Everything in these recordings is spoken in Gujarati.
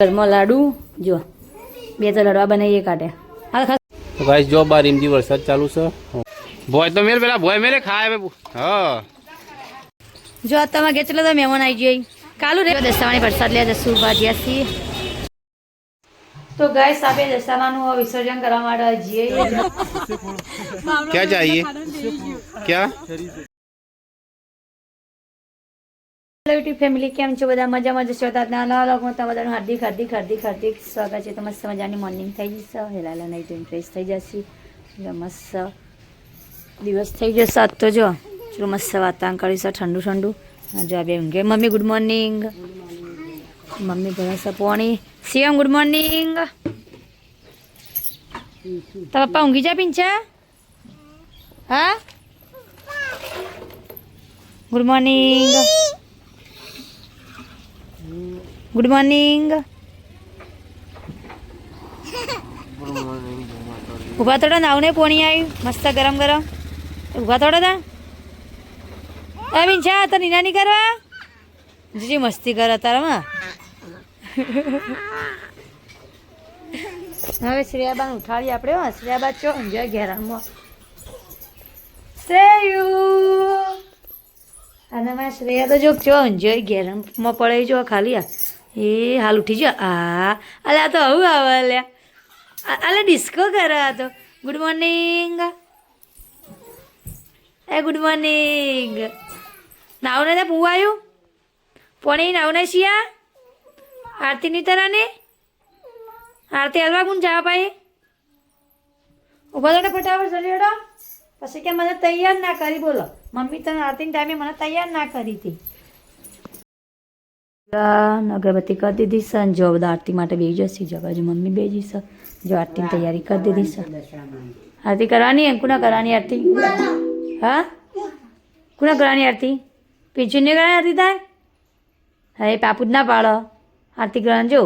ઘરમાં લાડુ જો બે તો લડવા બનાવીએ કાઢે તો ગાઈસ જો બાર રીમજી વરસાદ ચાલુ છે ભોય તો મેલ પેલા ભોય મેલે ખાય હા જો તમે ઘેર ચલો તો મહેમાન આવી જઈએ કાલુ રે દશામાની પ્રસાદ લે જશું ભાજ્યા છીએ તો ગાઈસ આપણે દશામાનું વિસર્જન કરવા માટે જઈએ क्या चाहिए क्या યુટ્યુબ ફેમિલી કેમ છો બધા મજામાં જશો નાના લોકોમાં તમારું હાર્દિક હાર્દિક હાર્દિક હાર્દિક સ્વાગત છે તો મસ્ત મજાની મોર્નિંગ થઈ જશે હેલાલા નહીં તો ફ્રેશ થઈ જશે એટલે મસ્ત દિવસ થઈ જશે આજ તો જો ચલો મસ્ત વાતાવરણ કરીશું ઠંડુ ઠંડુ જો આ બે ઊંઘે મમ્મી ગુડ મોર્નિંગ મમ્મી ભણશે પોણી શિવમ ગુડ મોર્નિંગ તો પપ્પા ઊંઘી જા પિંચા હા ગુડ મોર્નિંગ ગુડ મોર્નિંગ ઉભા થોડા નાવ ને પોણી આવ્યું મસ્ત ગરમ ગરમ ઉભા થોડા તા પિંચા તો નીના નહીં કરવા જીજી મસ્તી કરે તારામાં હવે શ્રેયાબાન ઉઠાડી આપણે શ્રેયાબા ચો ઊંઝા ઘેરામાં શ્રેયુ અને મારા શ્રેયા તો જો ચો ઊંઝો ઘેરામાં પડે જો ખાલી એ હાલ ઉઠી જો અલે આ તો આવું આવે અલ્યા અલે ડિસ્કો કરે આ તો ગુડ મોર્નિંગ એ ગુડ મોર્નિંગ નાવ ને પૂવાયું પોણી નાવ ને શિયા આરતી ની તરાને આરતી હલવા કોણ જા ભાઈ ઉભા તો ફટાફટ ચલ્યો પછી કે મને તૈયાર ના કરી બોલો મમ્મી તને આરતીના ટાઈમે મને તૈયાર ના કરી હતી અગરબત્તી કરી દીધી છે જો બધા આરતી માટે બેસી જશે જો બાજુ મમ્મી બેસી છે જો આરતીની તૈયારી કરી દીધી છે આરતી કરવાની એમ કુના કરવાની આરતી હા કુના કરવાની આરતી પીછું નહીં કરવાની આરતી થાય હા એ પાપુ જ ના પાડો આરતી કરવાની જો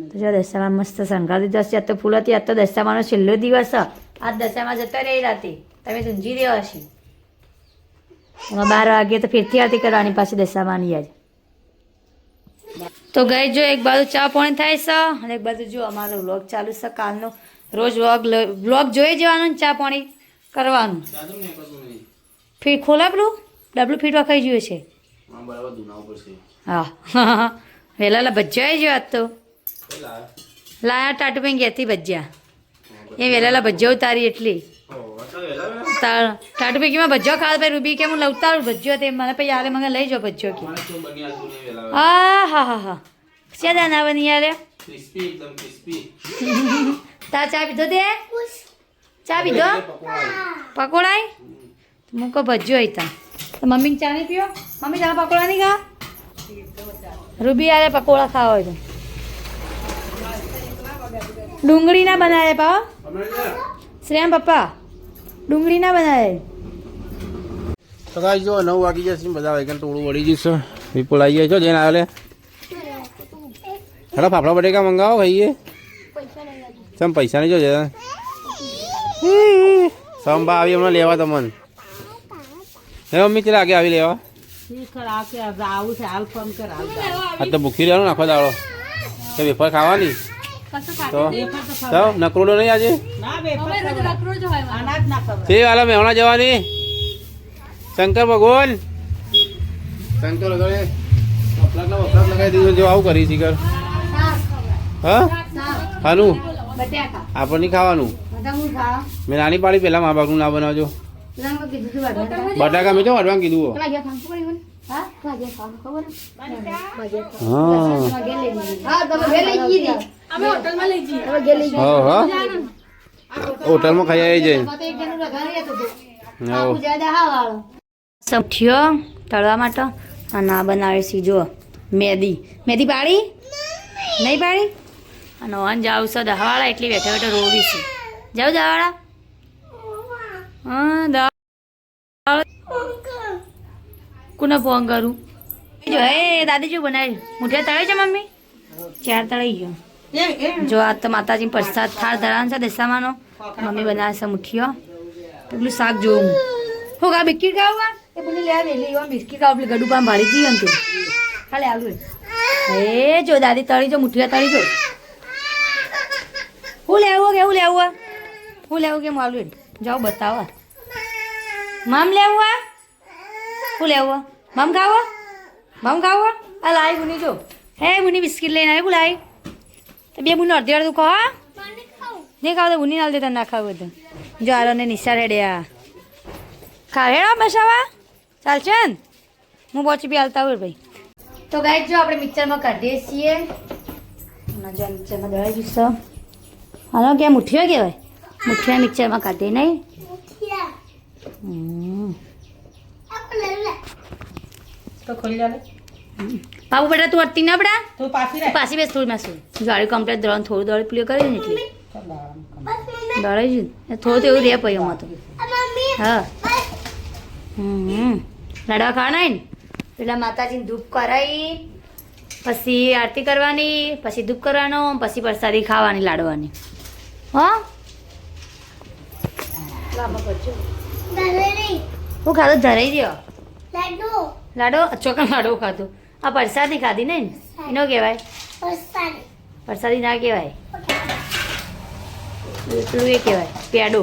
તો જો દશામાં મસ્ત શણગાર દીધો હશે આજ તો ફૂલ હતી આજ તો દશામાનો છેલ્લો દિવસ આજ દશામાં જતો રહી રાતે તમે ઊંઝી રહ્યો હશે એમાં 12 વાગે તો ફેરથી આરતી કરવાની પાછી દશામાની યાદ તો ગઈ જો એક બાજુ ચા પાણી થાય છે અને એક બાજુ જો અમારો વ્લોગ ચાલુ છે કાલનો રોજ વ્લોગ જોઈ જવાનું ચા પાણી કરવાનું ફીટ ખોલા પેલું ડબલું ફીટ વખાઈ ગયું છે હા વહેલા ભજ્યા જો આજ તો લાયા ટાટુ પણ ગેતી ભજ્યા એ વહેલા ભજ્યા ઉતારી એટલી ટાટુ પૈકીમાં ભજ્યો ખાવા ભાઈ રૂબી કે હું લવતારું ભજ્યો તે મને પછી આલે મને લઈ જાઓ ભજ્યો કે હા હા હા હા ક્યાં દાના બની યાર તા ચા પીધો તે ચા પીધો પકોડાય મૂકો ભજ્યો હતા તો મમ્મી ચા નહીં પીઓ મમ્મી ચા પકોડા નહીં ખા રૂબી યાર પકોડા ખાવા હોય તો ડુંગળી ના બનાવે પા શ્રેયામ પપ્પા ડુંગળી ના બનાવે તો ગાઈસ જો 9 વાગી જશે બધા વેગન ટોળું વળી જશે વિપુલ આવી જાય જો જેને આવે હેલો ફાફડા બટેકા મંગાવો ખાઈએ સમ પૈસા નહીં જોજે સંભા આવી હમણાં લેવા તમને હે મમ્મી ચલા આગે આવી લેવા આ તો ભૂખી રહેવાનું નાખો દાડો કે વેફર ખાવાની તો નકરોડો નહીં આજે તે વાલા મેહણા જવાની શંકર ભગવાન શંકર વગર લગાવી દીધું જો આવું કરી શીખર હા ખાનું આપણે નહીં ખાવાનું મેં નાની પાડી પેલા મા બાપનું ના બનાવજો બટાકા મેં તો વાટવાનું કીધું હોટલમાં ખાઈ આવી જાય સઠિયો તળવા માટે અને આ બનાવે છે જો મેદી મેદી પાડી નહીં પાડી અને ઓન જાવ છો દહાવાળા એટલી બેઠા બેઠા રોવી છે જાઉં દહાવાળા હા દા કોને ફોન કરું જો હે દાદી શું બનાવ્યું મુઠિયા તળે છે મમ્મી 4 તળાઈ ગયો જો આ તો માતાજી પ્રસાદ થાળ ધરાન છે દશામાનો મમ્મી બનાવે છે મુઠિયો પેલું શાક જોવું હું કા બિસ્કીટ ખાવું એ પેલી લે લે બિસ્કીટ ખાવ પેલી ગડું પામ ભારી જઈએ ને ખાલી આલુ એ જો દાદી તળી જો મુઠ્ઠીયા તળી જો હું લેવું કે માલું જાઓ બતાવો મામ લેવું હું લેવું મામ ખાવો આ લાઈ બુની જો હે બુની બિસ્કિટ લઈને આવી બોલાય તો બે બુની અડધી અડધું કહો નહીં ખાવ તો બુની નાલ દે તને ના ખાવું બધું જો આરો ને નિશા રેડ્યા ખાવેડા બસાવા ચાલશે ને હું પહોંચી બી હાલતા હોય ભાઈ તો ગાય જો આપણે મિક્સરમાં કાઢીએ છીએ જો મિક્સરમાં દળાઈ જઈશું હાલો કે મુઠ્ઠીઓ કહેવાય મુઠ્ઠીયા મિક્સરમાં કાઢીએ નહીં તો ખોલી લે બાબુ બેટા તું અટતી ના પડા તું પાછી બેસ થોડી માસું ગાડી કમ્પ્લીટ દળવાનું થોડું દળી પ્લે કરી ને એટલે દળાઈ જ થોડું તો એવું રહે પછી એમાં તો હા લાડવા ખાવાના ને પેલા માતાજીને ધૂપ કરાવી પછી આરતી કરવાની પછી ધૂપ કરવાનો પછી પ્રસાદી ખાવાની લાડવાની હા હું ખાધું ધરાઈ દો લાડો ચોકન લાડો ખાધો આ પ્રસાદી ખાધી ને એનો કહેવાય પ્રસાદી ના કહેવાય એટલું એ કહેવાય પેડો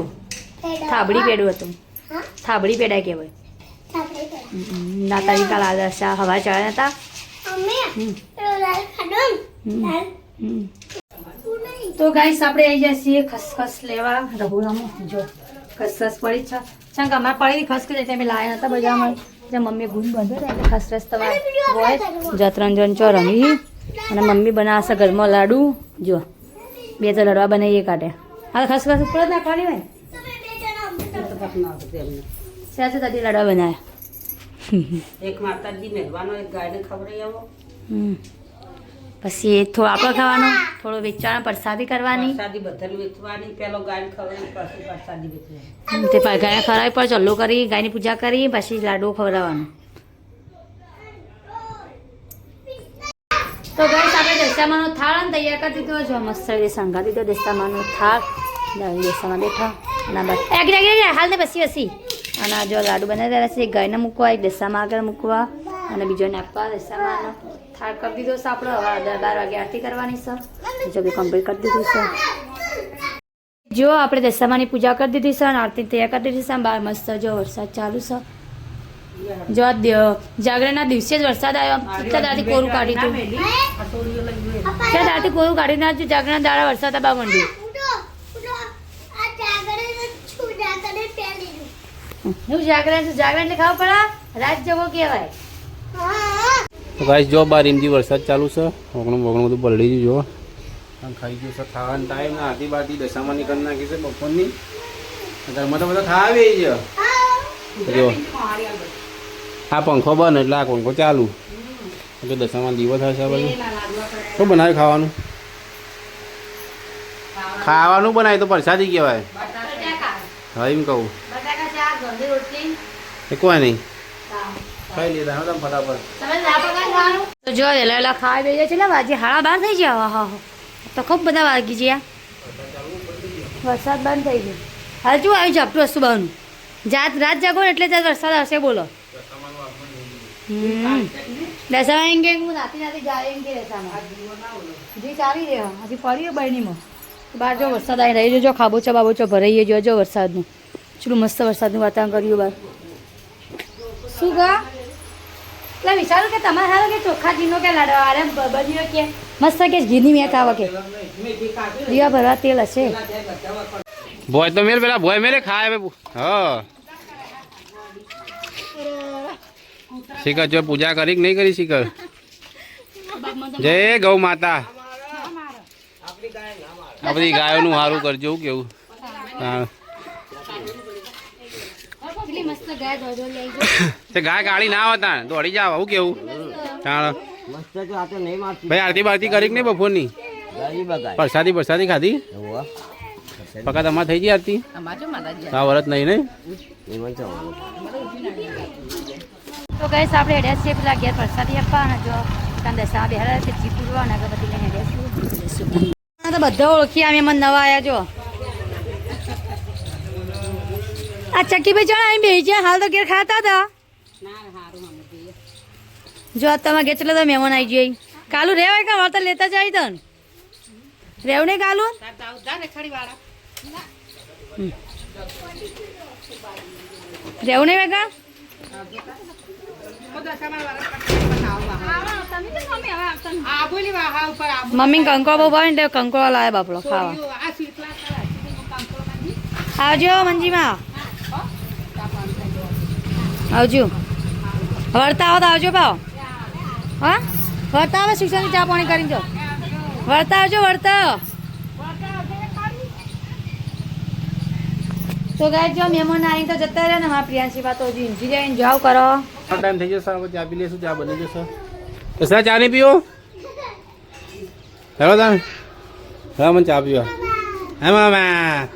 થાબડી પેડું હતું થાબડી પેડા કહેવાય નાતાજી કાલ આદર્શા હવા ચડ્યા હતા તો ગાઈસ આપણે આવી જાય છીએ ખસખસ લેવા રઘુરામો જો ખસખસ પડી છે ચાલ કે અમારે પડી ખસખસ એટલે અમે લાયા હતા બજારમાં ત્યાં મમ્મી ગુંદ બંધો ને એટલે ખસખસ તમારે હોય જત્રંજન ચો રમી અને મમ્મી બનાવશે ઘરમાં લાડુ જો બે તો લડવા બનાવીએ કાઢે હા ખસખસ ઉપર જ નાખવાની હોય સાચું તારી લાડવા બનાવ્યા એક માતાજી મહેરબાનો એક ગાયને ખવડાવી આવો પછી થોડો આપણે ખાવાનો થોડો વેચવાનો પ્રસાદી કરવાની પ્રસાદી બધાને વેચવાની પેલો ગાય ખવડાવી પછી પ્રસાદી વેચવાની તે ગાય ખવડાવી પર ચલ્લો કરી ગાયની પૂજા કરી પછી લાડુ ખવડાવવાનું તો ગાય આપણે દશામાનો થાળ ને તૈયાર કરી દીધો જો મસ્ત રીતે સંઘા દીધો દશામાનો થાળ દશામાં બેઠા અને બસ હાલ ને પછી અને જો લાડુ બનાવી રહ્યા છે ગાયને મૂકવા એક દશામાં આગળ મૂકવા અને બીજોને આપવા દશામાં થાળ કરી દીધો છે આપણે હવે 12 વાગે આરતી કરવાની છે જો બી કમ્પ્લીટ કરી દીધું છે જો આપણે દશામાની પૂજા કરી દીધી છે અને આરતી તૈયાર કરી દીધી છે બહાર મસ્ત જો વરસાદ ચાલુ છે જો જાગરણના દિવસે જ વરસાદ આવ્યો દાદાથી કોરું કાઢી હતું દાદાથી કોરું કાઢી નાખ્યું જાગરણ દાડા વરસાદ આવવા માંડ્યું જાગરણ ખાવા પડે રાત જવો કહેવાય તો ગાઈસ જો બાર રીમથી વરસાદ ચાલુ છે ઓગણું બધું પલળી ગયું જો ખાઈ ગયું છે ખાવાનો ટાઈમ ને આધી બાટી દશામાની કરી નાખી છે બપોરની ઘરમાં તો બધા ખાવી છે જો આ પંખો બંધ એટલે આ પંખો ચાલુ એટલે દશામાં દિવસ હશે બધું શું બનાવ્યું ખાવાનું બનાવ્યું તો પ્રસાદી કહેવાય હા એમ કહું એ કોઈ નહીં ખાઈ લીધા તમે ફટાફટ તો જો વેલા ખાવા બેસી છે ને આજે 12:30 થઈ ગયા હા તો ખૂબ બધા વાગી ગયા વરસાદ બંધ થઈ ગયો હજુ આવી ઝાપટું વસ્તુ બહારનું રાત જાગો ને એટલે ત્યાં વરસાદ આવશે બોલો દશામાં એમ કે હું નાતી જાય એમ કે દશામાં હજી ચાલી રહ્યા હજી પડ્યું બહેનીમાં બહાર જો વરસાદ આવી રહી જો ખાબોચો બાબોચો ભરાઈ ગયો જો વરસાદનું ચલું મસ્ત વરસાદનું વાતાવરણ કર્યું બહાર શું ગા એટલે વિચારું કે તમારે સારું કે ચોખ્ખા ઘીનો કે લાડવા અરે બન્યો કે મસ્ત કે ઘીની મેં ખાવા કે દીવા ભરવા તેલ હશે ભોય તો મેલ પેલા ભોય મેલે ખાય હા શીખર જો પૂજા કરી કે નહીં કરી શીખર જય ગૌ માતા આ બધી ગાયોનું સારું કરજો કેવું હા તે ગાય કાઢી ના હોતા દોડી જાવ આવું કેવું ભાઈ આરતી બારતી કરી કે નહીં બપોરની પ્રસાદી ખાધી પકા તમારે થઈ ગઈ આરતી હા વરત નહીં ને તો ગઈ આપણે હેડ્યા છીએ પેલા ઘેર પ્રસાદી આપવા અને જો દશા બેહાડા છે ચીપુરવા અને અગરબત્તી લઈને હેડ્યા છીએ તો બધા ઓળખી અમે મને નવા આવ્યા જો આ ચક્કીભાઈ ચણા અહીં બેસી ગયા હાલ તો ઘેર ખાતા હતા જો તમારે ઘેર ચલો તો મહેમાન આવી જઈએ કાલુ રેવાય કા વાર્તા લેતા જાય તન રેવ ને કાલુ રેવ ને વેગા મમ્મી કંકો બહુ ભાવે ને કંકો લાવે બાપડો ખાવા આવજો મંજીમાં આવજો વળતા આવો તો આવજો ભાવ હા વળતા આવે શિક્ષણની ચા પાણી કરીને જો વળતા આવજો વળતા તો ગાય જો મહેમાન આવી તો જતા રહ્યા ને મારા પ્રિયાંશી બા તો હજી ઊંઘી જાય ને જાવ કરો ટાઈમ થઈ જશે હવે ચા પી લેશું ચા બની જશે કસા ચા નહીં પીવો હેલો તમે હા મને ચા પીવા હા મામા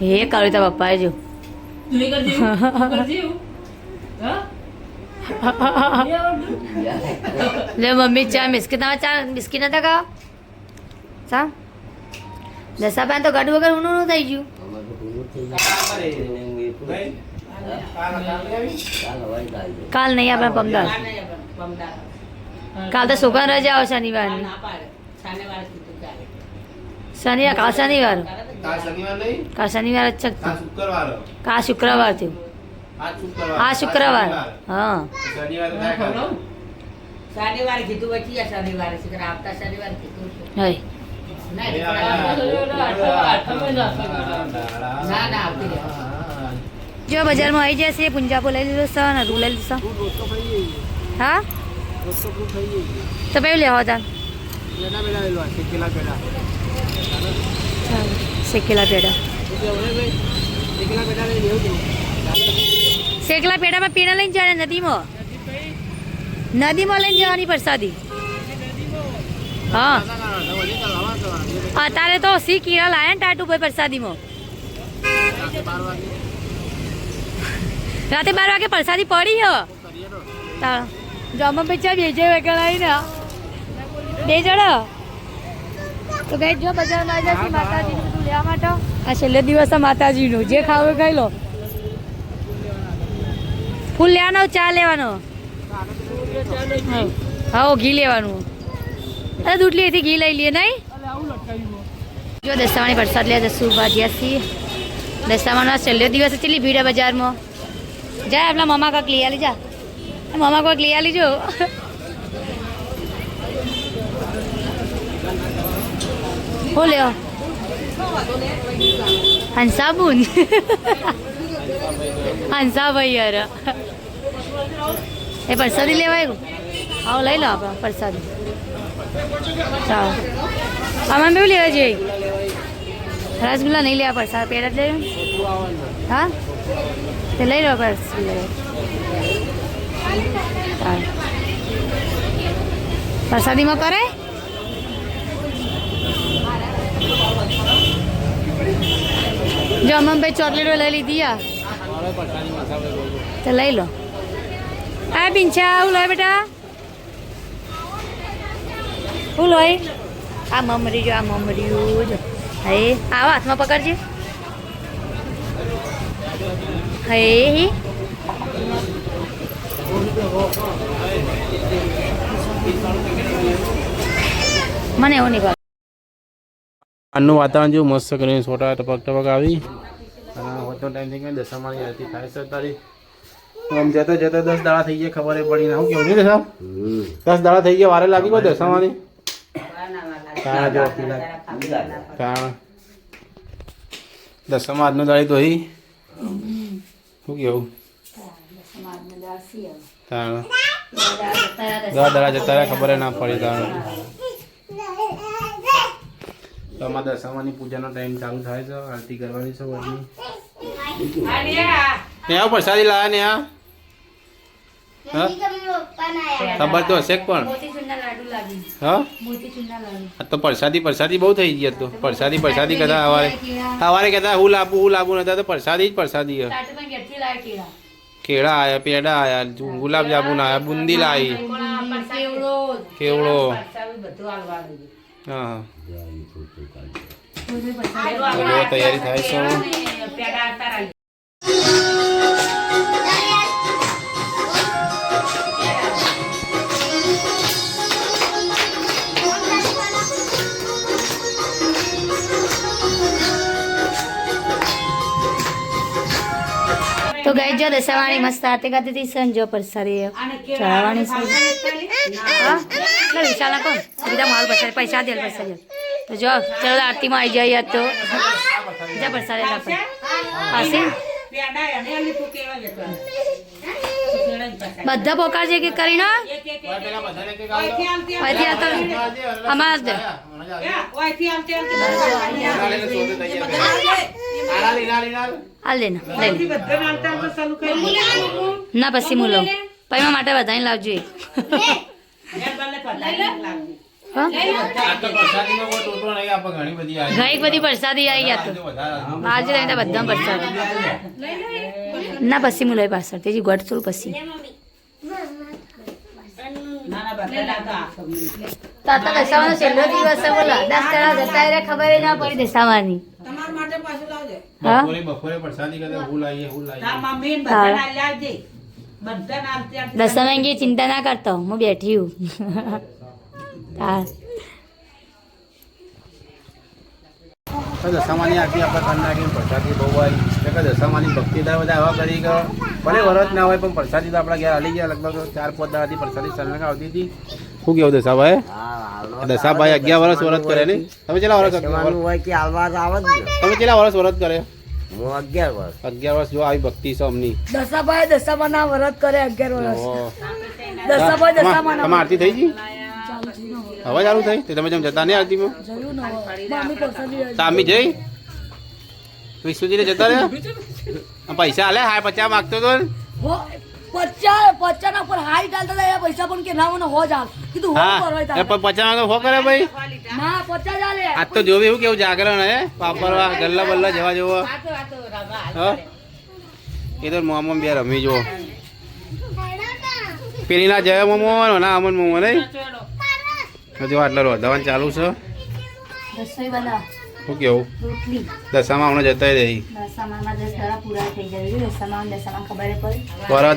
હે કાઢી તા પપ્પાએ જો લે મમ્મી ચા બિસ્કિટ ના ચા બિસ્કિટ નતા ખાવા ચા દસા પાન તો ગાડું વગર ઊનું થઈ ગયું કાલ નહીં આપણે પમદાર કાલ તો છોકરા રજા આવે શનિવારની શનિવાર કાલ શનિવાર કાલ શનિવાર જ છે કાલ શુક્રવાર થયું હા શુક્રવાર હા શનિવારે કીધું પછી શનિવારે આવતા શનિવારે કીધું હઈ ના ના આવતી જો બજારમાં આવી જશે પુંજાપો લઈ લીધો છે ને રૂ લઈ લીધો હા તો પેલું લેવા હતા શેકેલા પેડા શેકેલા પેડામાં પેડા લઈને જવાના નદીમાં લઈને જવાની પ્રસાદી હા અત્યારે તો સી કીડા લાયા ને ટાટુ ભાઈ પ્રસાદીમાં રાતે 12 વાગે પ્રસાદી પડી હો જમવા પૈસા બેજે વેગળાઈ ને બે જણા તો ગઈ જો બજારમાં આવી જશે માતાજીનું બધું લેવા માટે આ છેલ્લે દિવસ માતાજીનું જે ખાવું ખાઈ લો ફૂલ લેવાનો ચા લેવાનો હા ઘી લેવાનું અરે દૂધ લેથી ઘી લઈ લઈએ નહીં જો દશામાની પ્રસાદ લે જશું ભાજ્યા છીએ દશામાનો છેલ્લે દિવસ ચેટલી ભીડ બજારમાં જા આપણા મામા કાંક લઈ આલી જા મામા કોઈક લઈ આલી જો હો લ્યો હંસાબુન હંસાભાઈ યાર એ પ્રસાદી લેવાય આવો લઈ લો આપણે પ્રસાદી ચાલો આમાં બેવું લેવા જઈએ રસગુલ્લા નહીં લેવા પ્રસાદ પેડા જ લઈ હા તે લઈ લો પ્રસાદીમાં કરે જો અમમ ભાઈ ચોકલેટો લઈ લીધી આ તો લઈ લો આ પિંછા આવું લોય બેટા હું લોય આ મમરી જો આ મમરીયું જો હે આવો હાથમાં પકડજે હે મને એવું નહીં આજનું વાતાવરણ જેવું મસ્ત કરીને છોટા ટપક ટપક આવી અને હોતો ટાઈમ થઈ ગયો દશામાની આરતી થાય છે તારી આમ જતા જતા 10 દાડા થઈ ગયા ખબર પડી ના હું કેવું નહીં દશા 10 દાડા થઈ ગયા વારે લાગી ગયો દશામાની દશામાં આજનો દાડી તો હી શું કેવું તાણ 10 દાડા જતા રહ્યા ખબર ના પડી તાણ તો અમારા દશામાની પૂજાનો ટાઈમ ચાલુ થાય છે આરતી કરવાની છે વડની ને આવ પ્રસાદી લાયા ને આ ખબર તો હશે પણ હા તો પ્રસાદી બહુ થઈ ગઈ તો પ્રસાદી કહેતા સવારે કહેતા હું લાવું નતા તો પ્રસાદી જ પ્રસાદી કેળા આયા પેડા આયા ગુલાબ જામુન આયા બુંદી લાવી કેવડો હા હવે તૈયારી થાય છે પેડા તારા તો ગઈ જો દશાવાણી મસ્ત આરતી કરતી હતી સંજો પરસારી ચડાવવાની છે હા એટલે વિશાલ કોણ બીજા માલ પરસારી પૈસા દે પૈસા દે તો જો ચલો આરતીમાં આવી જાય તો બીજા પરસારી આપણે પાસે પેડા અને આલી તું કેવા જતો બધા પોકાર છે કે કરીને અહીંથી આ તો અમાર દે હાલ દે ના પછી હું લઉં પછી માટે વધારે લાવજો ઘણી બધી પ્રસાદી આવી ગયા તો આજે તો બધા પ્રસાદી ના પછી હું લઈ પાછળ તેજી ગોટ થોડું પછી તાતા દશાવાનો છેલ્લો દિવસ બોલા 10 જણા જતા રે ખબર ના પડી દશાવાની બપોરે પ્રસાદી કરે હું લાવીએ દશામાં ચિંતા ના કરતા હું બેઠી હું દશામાની આરતી આપણે કરી નાખી પ્રસાદી બહુ આવી દશામાની ભક્તિ બધા એવા કરી કે ભલે વરસ ના હોય પણ પ્રસાદી તો આપણા ઘેર હાલી ગયા લગભગ 4-5 દાડાથી પ્રસાદી સરનાક આવતી હતી શું કેવું દશાભાઈ દશાભાઈ 11 વર્ષ વ્રત કરે ને તમે કેટલા વર્ષ તમે કેટલા વર્ષ વ્રત કરે 11 વર્ષ જો આવી ભક્તિ છે અમની દશાભાઈ દશામાના વ્રત કરે 11 વર્ષ દશાભાઈ દશામાના તમે આરતી થઈ ગઈ હવે ચાલુ થઈ તે તમે જેમ જતા નહીં આરતીમાં તામી જઈ વિષ્ણુજીને જતા રહ્યા પૈસા હાલે 50 માગતો તો 50 ના પર હાઈ ડાલતા હતા પૈસા પણ કે ના મને હો જાલ કીધું હો કરવા તા 50 માં હો કરે ભાઈ ના 50 જાલે આજ તો જોવે એવું કેવું જાગરણ હે પાપરવા ગલ્લા બલ્લા જવા જોવો એ તો મોમમ બે રમી જો પેલી ના જય મોમો ના અમન મોમો નહીં હજુ આટલા રોધવાનું ચાલુ છે રસોઈ બના શું કેવું રોટલી દશામાં હમણાં જતા રહી દશામાં 10 દાડા પૂરા થઈ જાય દશામાં ખબર પડી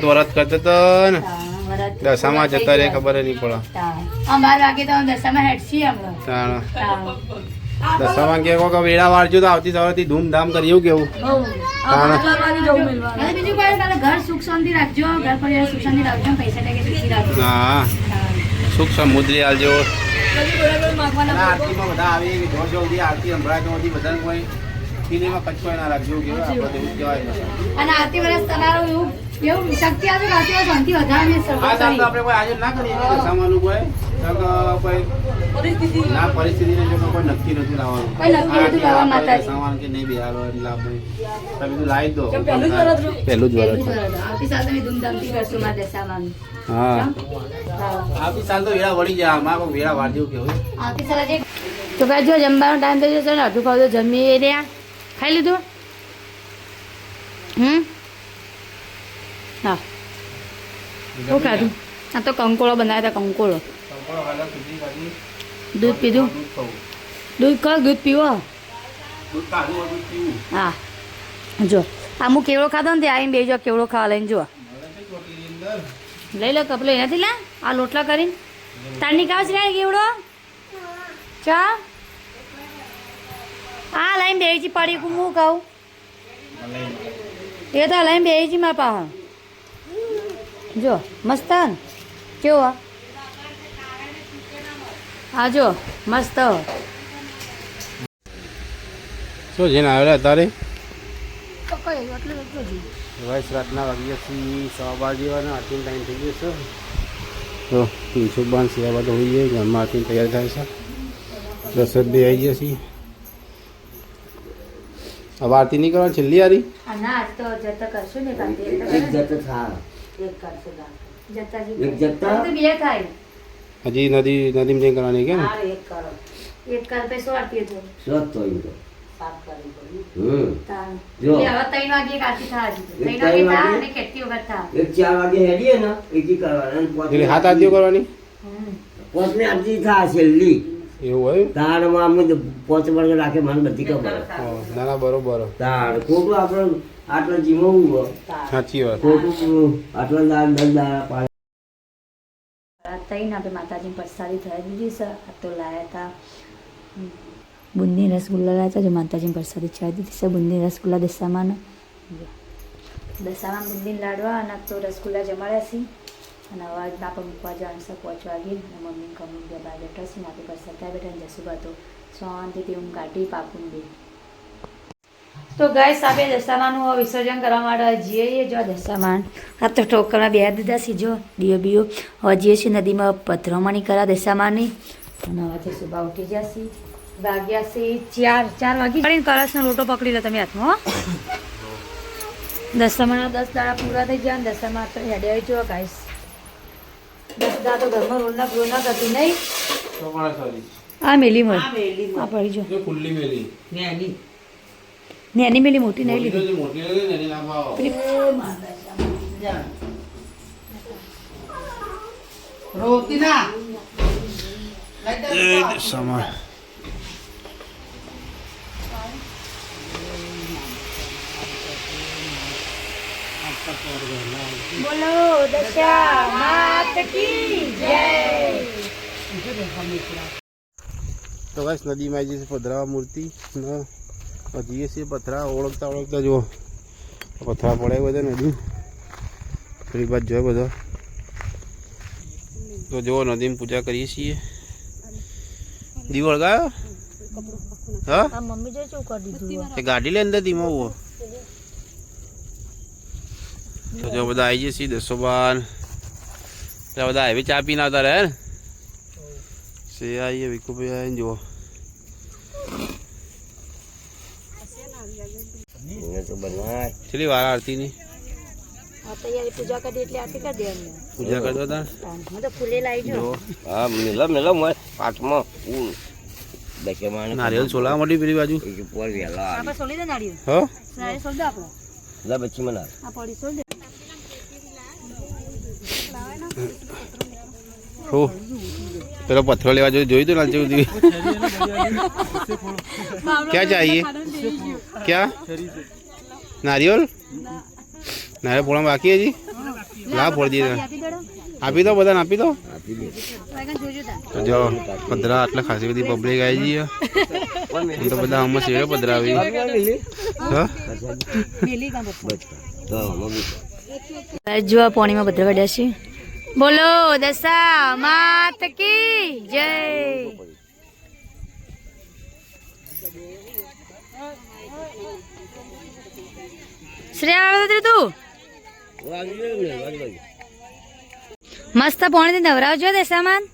વરત કરતો તો ને વરત દશામાં જતા રહે ખબર નહીં પડે 12 વાગે તો દશામાં હેડસી હમણાં દશામાં કે કોક વેળા વાળજો તો આવતી સવારથી ધૂમધામ કરીએ કેવું બીજું કોઈ ઘર સુખ શાંતિ રાખજો ઘર પરિવાર સુખ શાંતિ રાખજો પૈસા ટકે સુખી રાખજો હા સુખ સમુદ્રી આલજો આરતીમાં બધા આવે કે જો જલ્દી આરતી સંભળાય તો બધી બધાને કોઈ ફીલીમાં કચવાય ના રાખજો કે આપણે એવું કહેવાય અને આરતી વર્ષ તમારું એવું શક્તિ આવે કે આરતી શાંતિ વધારે આ સાલ તો આપણે કોઈ હાજર ના કરીએ દશામાનું કોઈ ના પરિસ્થિતિને જો કોઈ નક્કી નથી લાવવાનું દશામાન કે નહીં બિહારો લાભ નહીં તમે તો લાવી દો પહેલું જ વર્ષ આવતી સાલ તમે ધૂમધામથી કરશો માં દશામાં હા આવતી સાલ તો વેળા વળી જાય આમાં કોઈ વેળા વાર જેવું કેવું આવતી સાલ તો ભાઈ જો જમવાનો ટાઈમ થઈ જશે ને અડધું ખાવ તો જમી રહ્યા ખાઈ લીધું હા શું ખાધું આ તો કંકોળો બનાવ્યા હતા કંકોળો દૂધ પીધું દૂધ ખાવ દૂધ પીવો હા જો આ હું કેવડો ખાધો ને તે આવીને બે જો કેવડો ખાવા લઈને જો લઈ લો કપલો એનાથી લે આ લોટલા કરીને તારની કાવ છે કેવડો ચા આ લઈને બેજી પડી હું કહું એ તો લઈને બેજી મારા પાસે જો મસ્ત ને કેવો હા જો મસ્ત શું છે ને આવેલા તારે વાઇસ રાતના વાગ્યા છીએ 12 જેવાના આરતી ટાઈમ થઈ ગયો છે તો 352 સેવા તો હોઈ જાય ઘરમાં આરતી તૈયાર થાય છે રસદ બી આવી ગયા છીએ હવે આરતી નહીં કરવાની છેલ્લી આરી ના તો જતા કરશું ને હજી નદીમાં જઈ કરવાની કે ને એક કર પે સો આરતી જો જો હવે 3 વાગે આરતી થાય 3 વાગે થા અને કેટલી વખત થા 4 વાગે હેડીએ ને એકી કરવાના એટલે હાથ આરતીઓ કરવાની પોતને આરતી થા છેલ્લી એવું હોય તારમાં અમે તો 5 વર્ષ રાખે મને બધી ખબર ના ના બરોબર તાર ખોટું આપણે આટલા જીવવું હોય સાચી વાત ખોટું આટલા દાળ 10 દાડા પાડે તઈને આપણે માતાજીની પ્રસાદી થઈ દીધી છે આ તો લાયા હતા બુંદી રસગુલ્લા લાયા હતા જો માતાજીની પ્રસાદી ચાઈ દીધી છે બુંદી રસગુલ્લા દશામાં બુંદીને લાડવા અને તો રસગુલ્લા જમાડ્યા છે અને અવાજ બાપા મૂકવા જવાનું છે 5 વાગે અને મમ્મી કમી બે બાર બેઠા છે ને આપણે પ્રસાદ ત્યાં બેઠા ને જશું તો શાંતિથી ઊંઘ કાઢી પાપું દે તો ગાઈસ આપણે દશામાનું વિસર્જન કરવા માટે જઈએ જો દશામાન આ તો ઠોકરમાં બે દીધા છે જો ડીઓ બીઓ હવે જઈએ છીએ નદીમાં પધરામણી કરા દશામાની અને હવે સુબા ઉઠી જશે વાગ્યા છે 4 વાગી કરીને કળશનો લોટો પકડી લો તમે હાથમાં હો દશામાના 10 દાડા પૂરા થઈ ગયા અને દશામાં તો હેડે આવી જો ગાઈસ 10 દાડા તો ઘરમાં રોલના પૂરો કરતી નહીં આ મેલી મળ આ પડી જો ખુલ્લી મેલી નેની મેલી મોટી નહીં લીધી મોટી નથી લાંબા રોતી ના સમય બોલો દશા માત કી જય તો બસ નદીમાં આવી જશે પધરાવા મૂર્તિ હજીએ છીએ પથરા ઓળખતા જુઓ પથરા પડે બધા નદી થોડી બાદ જોયો બધો તો જુઓ નદીમાં પૂજા કરીએ છીએ દીવો વળગાયો હા મમ્મી જો શું કરી દીધું એ ગાડી લે અંદર ધીમો ઉભો તો જો બધા આવી જઈએ છીએ 10 બાર ત્યાં બધા આવી ચા પીને આવતા રહે ને સે આવીએ વિકુભાઈ આવીને જુઓ ચલી વાર આરતી ની પૂજા કરી એટલે આરતી કરી દેવાની પૂજા કરતો હતા હું તો ફૂલે લાવી જો હા મેલો મત પાઠમાં ફૂલ દશામાં નારિયેલ છોલા મોટી પેલી બાજુ ઉપર વેલા આપણે સોલી દે નાળિયેર હો નાળિયેર સોલ દે આપણો લા બચ્ચી મને આ પડી સોલ દે હો પેલો પથ્થરો લેવા જોયું તો ના જેવું ક્યાં चाहिए क्या नारियल नारियल फोड़ा बाकी है जी ला फोड़ दिए આપી દો બધાને આપી દો તો જો પધરા આટલા ખાસી બધી પબ્લિક આવી જઈએ એમ તો બધા આમાં સેવે પધરા આવી જો પાણીમાં ભદ્ર પડ્યા છે બોલો દશા માત કી જય શ્રેયા આવે તું મસ્ત પાણી નવરાવજો દશામાન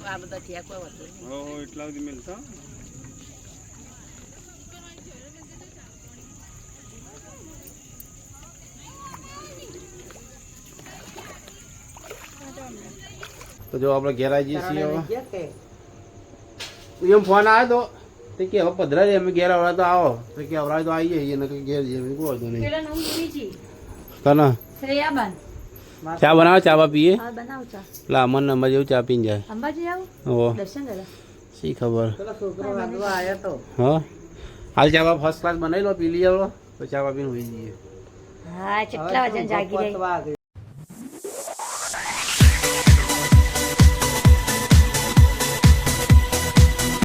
આ બધા થયા કોઈ વાત નહીં એટલા સુધી મિલતા તો જો આપણે ઘેર આવી જઈએ છીએ એમ ફોન આવ્યો તો તે કે હવે પધરા અમે ઘેર આવડા તો આવો તો કે આવડા તો આવી જઈએ ને ઘેર જઈએ કોઈ વાંધો નહીં પેલા નામ બોલી જી તને શ્રેયાબન ચા બનાવો ચા બા પીએ હા બનાવ ચા લા અમન નંબર જેવું ચા પીને જાય અંબાજી આવું ઓ દર્શન કરવા શી ખબર છોકરો વાગવા આવ્યો તો હા હાલ ચા બા ફર્સ્ટ ક્લાસ બનાવી લો પી લઈ આવો પછી ચા બા પીને હોઈ જઈએ હા કેટલા વાગે જાગી રહી